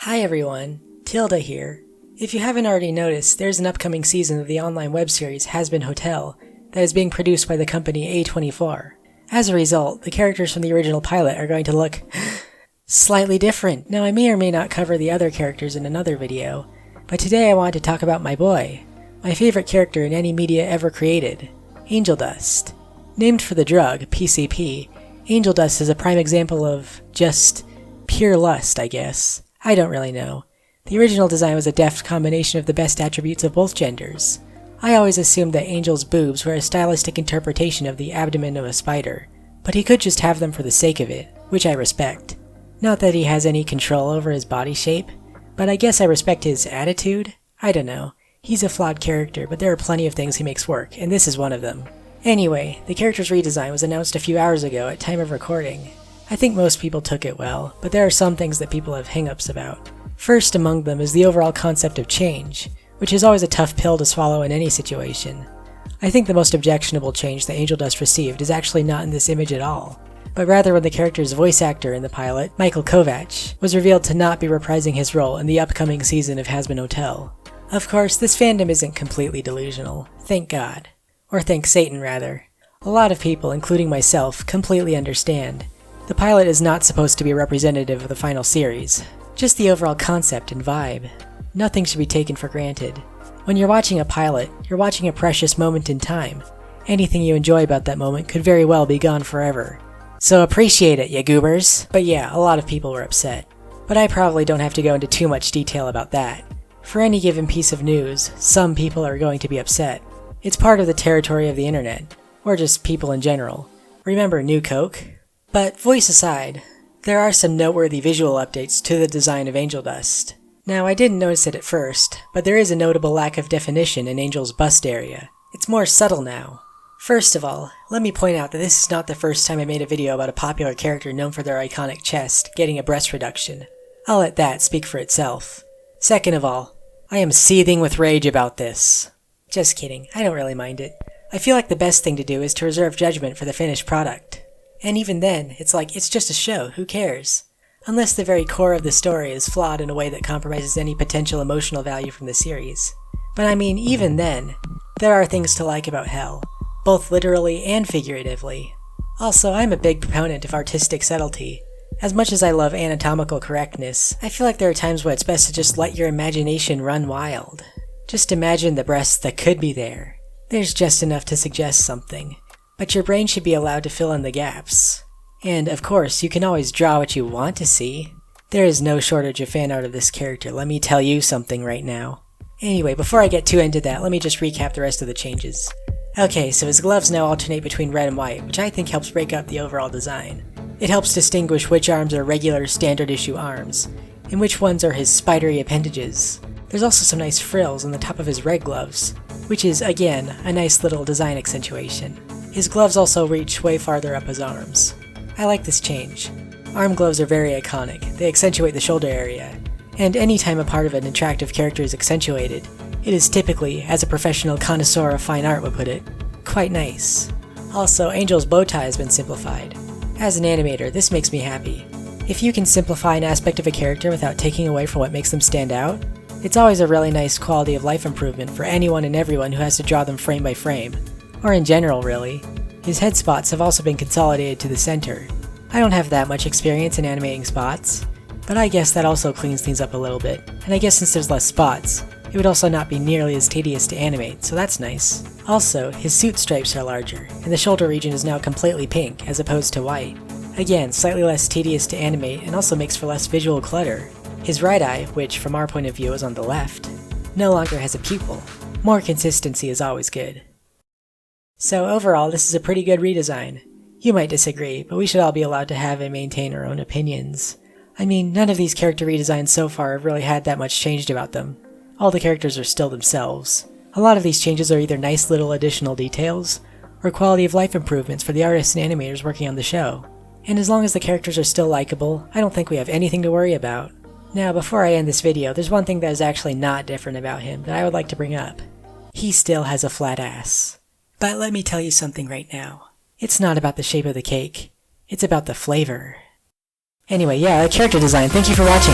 Hi everyone, Tilda here. If you haven't already noticed, there's an upcoming season of the online web series Hazbin Hotel that is being produced by the company A24. As a result, the characters from the original pilot are going to look slightly different. Now I may or may not cover the other characters in another video, but today I want to talk about my boy, my favorite character in any media ever created, Angel Dust. Named for the drug, PCP, Angel Dust is a prime example of just pure lust, I guess. I don't really know. The original design was a deft combination of the best attributes of both genders. I always assumed that Angel's boobs were a stylistic interpretation of the abdomen of a spider, but he could just have them for the sake of it, which I respect. Not that he has any control over his body shape, but I guess I respect his attitude? I don't know. He's a flawed character, but there are plenty of things he makes work, and this is one of them. Anyway, the character's redesign was announced a few hours ago at time of recording. I think most people took it well, but there are some things that people have hang-ups about. First among them is the overall concept of change, which is always a tough pill to swallow in any situation. I think the most objectionable change that Angel Dust received is actually not in this image at all, but rather when the character's voice actor in the pilot, Michael Kovac, was revealed to not be reprising his role in the upcoming season of Hazbin Hotel. Of course, this fandom isn't completely delusional, thank God. Or thank Satan, rather. A lot of people, including myself, completely understand. The pilot is not supposed to be representative of the final series, just the overall concept and vibe. Nothing should be taken for granted. When you're watching a pilot, you're watching a precious moment in time. Anything you enjoy about that moment could very well be gone forever. So appreciate it, ya goobers! But yeah, a lot of people were upset. But I probably don't have to go into too much detail about that. For any given piece of news, some people are going to be upset. It's part of the territory of the internet, or just people in general. Remember New Coke? But voice aside, there are some noteworthy visual updates to the design of Angel Dust. Now I didn't notice it at first, but there is a notable lack of definition in Angel's bust area. It's more subtle now. First of all, let me point out that this is not the first time I made a video about a popular character known for their iconic chest getting a breast reduction. I'll let that speak for itself. Second of all, I am seething with rage about this. Just kidding, I don't really mind it. I feel like the best thing to do is to reserve judgment for the finished product. And even then, it's like, it's just a show, who cares? Unless the very core of the story is flawed in a way that compromises any potential emotional value from the series. But I mean, even then, there are things to like about Hell, both literally and figuratively. Also, I'm a big proponent of artistic subtlety. As much as I love anatomical correctness, I feel like there are times when it's best to just let your imagination run wild. Just imagine the breasts that could be there. There's just enough to suggest something. But your brain should be allowed to fill in the gaps. And, of course, you can always draw what you want to see. There is no shortage of fan art of this character, let me tell you something right now. Anyway, before I get too into that, let me just recap the rest of the changes. Okay, so his gloves now alternate between red and white, which I think helps break up the overall design. It helps distinguish which arms are regular standard issue arms, and which ones are his spidery appendages. There's also some nice frills on the top of his red gloves, which is, again, a nice little design accentuation. His gloves also reach way farther up his arms. I like this change. Arm gloves are very iconic, they accentuate the shoulder area, and anytime a part of an attractive character is accentuated, it is typically, as a professional connoisseur of fine art would put it, quite nice. Also, Angel's bow tie has been simplified. As an animator, this makes me happy. If you can simplify an aspect of a character without taking away from what makes them stand out, it's always a really nice quality of life improvement for anyone and everyone who has to draw them frame by frame. Or in general, really. His head spots have also been consolidated to the center. I don't have that much experience in animating spots, but I guess that also cleans things up a little bit, and I guess since there's less spots, it would also not be nearly as tedious to animate, so that's nice. Also, his suit stripes are larger, and the shoulder region is now completely pink as opposed to white. Again, slightly less tedious to animate and also makes for less visual clutter. His right eye, which from our point of view is on the left, no longer has a pupil. More consistency is always good. So overall, this is a pretty good redesign. You might disagree, but we should all be allowed to have and maintain our own opinions. I mean, none of these character redesigns so far have really had that much changed about them. All the characters are still themselves. A lot of these changes are either nice little additional details, or quality of life improvements for the artists and animators working on the show. And as long as the characters are still likable, I don't think we have anything to worry about. Now, before I end this video, there's one thing that is actually not different about him that I would like to bring up. He still has a flat ass. But let me tell you something right now. It's not about the shape of the cake. It's about the flavor. Anyway, yeah, character design. Thank you for watching.